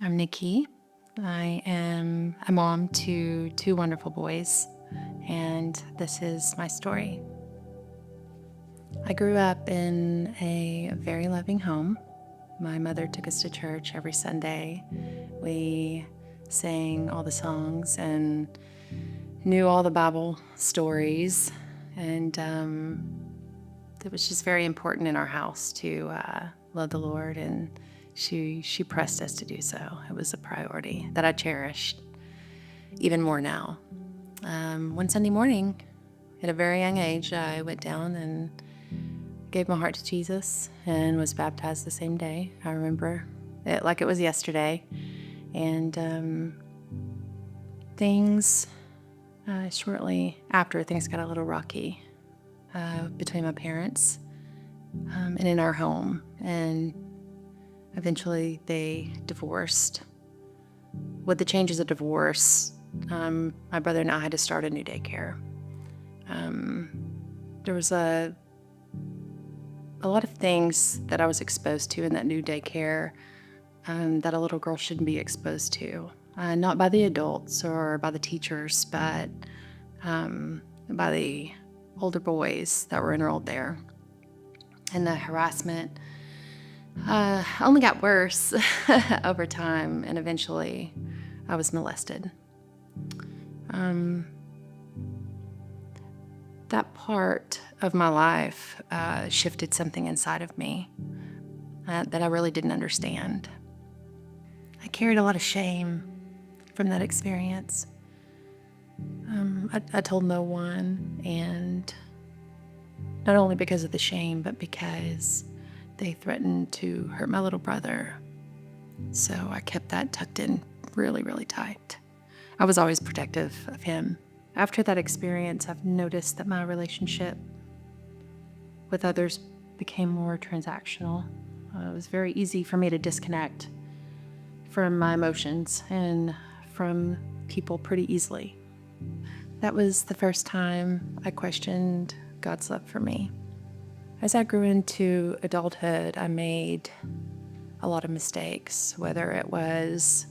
I'm Nikki. I am a mom to two wonderful boys, and this is my story. I grew up in a very loving home. My mother took us to church every Sunday. We sang all the songs and knew all the Bible stories, and it was just very important in our house to love the Lord, and she pressed us to do so. It was a priority that I cherished even more now. One Sunday morning, at a very young age, I went down and gave my heart to Jesus and was baptized the same day. I remember it like it was yesterday. And things, shortly after, things got a little rocky between my parents and in our home. And eventually they divorced. With the changes of divorce, my brother and I had to start a new daycare. There was a lot of things that I was exposed to in that new daycare that a little girl shouldn't be exposed to. Not by the adults or by the teachers, but by the older boys that were enrolled there. And the harassment only got worse over time, and eventually I was molested. That part of my life shifted something inside of me that I really didn't understand. I carried a lot of shame from that experience. I told no one, and not only because of the shame, but because they threatened to hurt my little brother. So I kept that tucked in really, really tight. I was always protective of him. After that experience, I've noticed that my relationship with others became more transactional. It was very easy for me to disconnect from my emotions and from people pretty easily. That was the first time I questioned God's love for me. As I grew into adulthood, I made a lot of mistakes, whether it was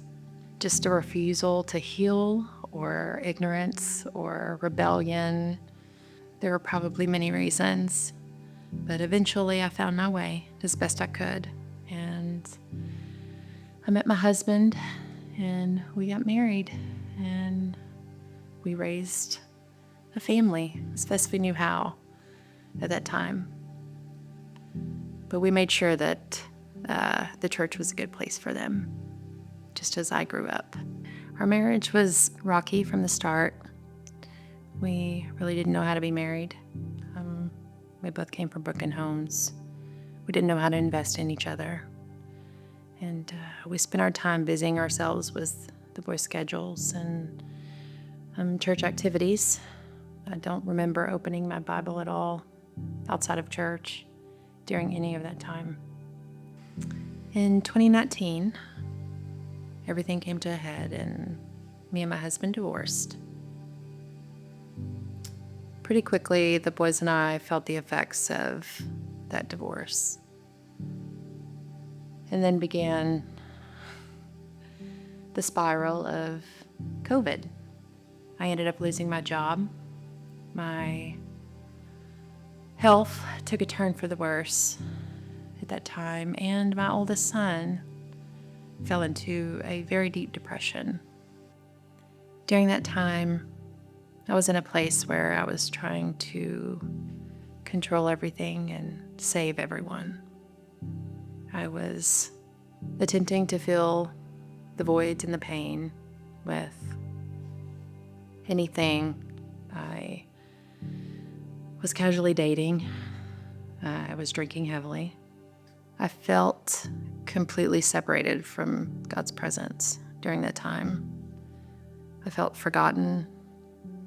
just a refusal to heal or ignorance or rebellion. There were probably many reasons, but eventually I found my way as best I could. And I met my husband, and we got married, and we raised a family as best we knew how at that time. But we made sure that the church was a good place for them, just as I grew up. Our marriage was rocky from the start. We really didn't know how to be married. We both came from broken homes. We didn't know how to invest in each other. And we spent our time busying ourselves with the boys' schedules and church activities. I don't remember opening my Bible at all outside of church during any of that time. In 2019, everything came to a head, and me and my husband divorced. Pretty quickly, the boys and I felt the effects of that divorce. And then began the spiral of COVID. I ended up losing my job. My health took a turn for the worse at that time, and my oldest son fell into a very deep depression. During that time, I was in a place where I was trying to control everything and save everyone. I was attempting to fill the voids and the pain with anything. I was casually dating. I was drinking heavily. I felt completely separated from God's presence during that time. I felt forgotten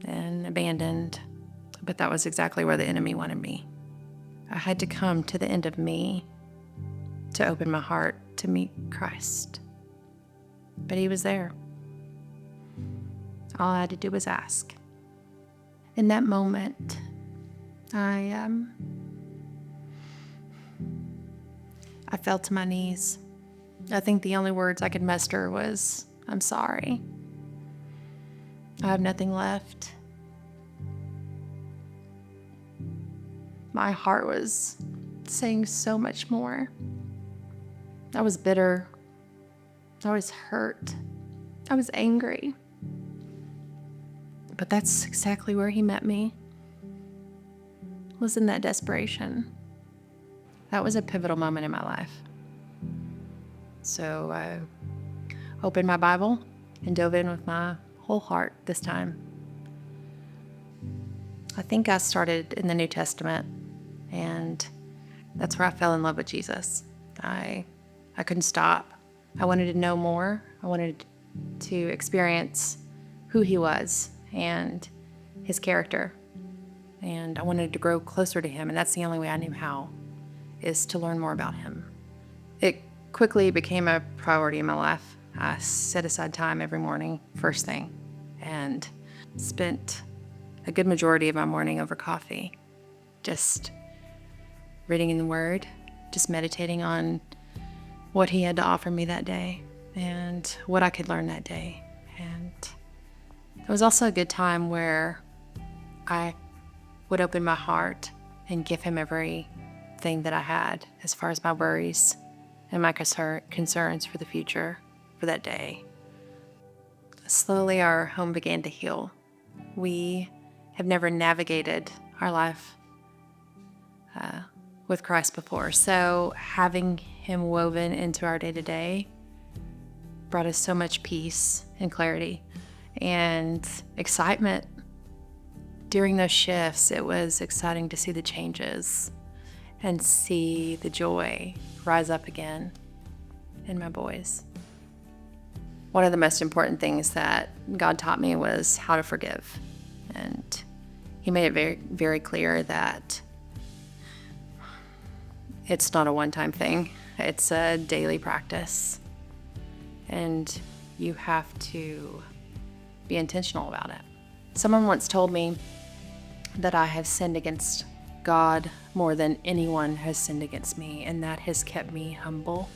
and abandoned, but that was exactly where the enemy wanted me. I had to come to the end of me to open my heart to meet Christ. But he was there. All I had to do was ask. In that moment, I fell to my knees I think the only words I could muster was, "I'm sorry. I have nothing left." My heart was saying so much more. I was bitter. I was hurt. I was angry. But that's exactly where he met me, was in that desperation. That was a pivotal moment in my life. So I opened my Bible and dove in with my whole heart this time. I think I started in the New Testament, and that's where I fell in love with Jesus. I couldn't stop. I wanted to know more. I wanted to experience who he was and his character. And I wanted to grow closer to him, and that's the only way I knew how, is to learn more about him. It quickly became a priority in my life. I set aside time every morning, first thing, and spent a good majority of my morning over coffee, just reading in the Word, just meditating on what he had to offer me that day and what I could learn that day. And it was also a good time where I would open my heart and give him everything that I had as far as my worries and my concerns for the future, for that day. Slowly, our home began to heal. We have never navigated our life with Christ before, so having him woven into our day-to-day brought us so much peace and clarity and excitement. During those shifts, it was exciting to see the changes and see the joy rise up again in my boys. One of the most important things that God taught me was how to forgive. And he made it very, very clear that it's not a one-time thing. It's a daily practice. And you have to be intentional about it. Someone once told me that I have sinned against God more than anyone has sinned against me, and that has kept me humble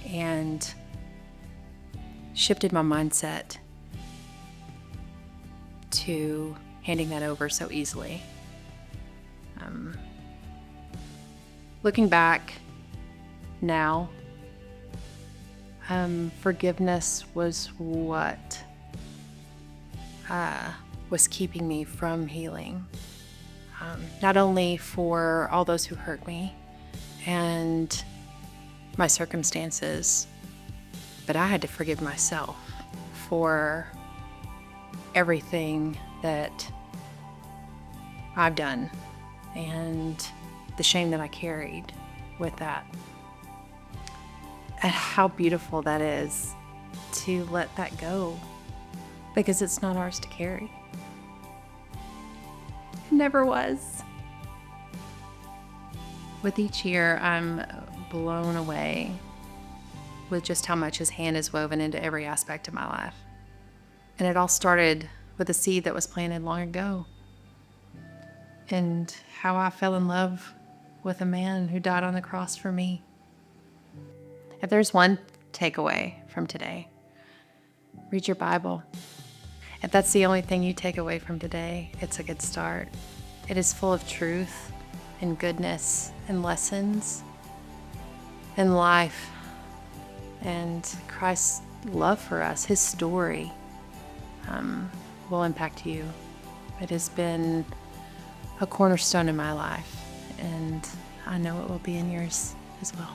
and shifted my mindset to handing that over so easily. Looking back now, forgiveness was what was keeping me from healing. Not only for all those who hurt me and my circumstances, but I had to forgive myself for everything that I've done and the shame that I carried with that. And how beautiful that is to let that go, because it's not ours to carry. It never was. With each year, I'm blown away with just how much his hand is woven into every aspect of my life. And it all started with a seed that was planted long ago, and how I fell in love with a man who died on the cross for me. If there's one takeaway from today, read your Bible. If that's the only thing you take away from today, it's a good start. It is full of truth and goodness and lessons and life and Christ's love for us. His story will impact you. It has been a cornerstone in my life, and I know it will be in yours as well.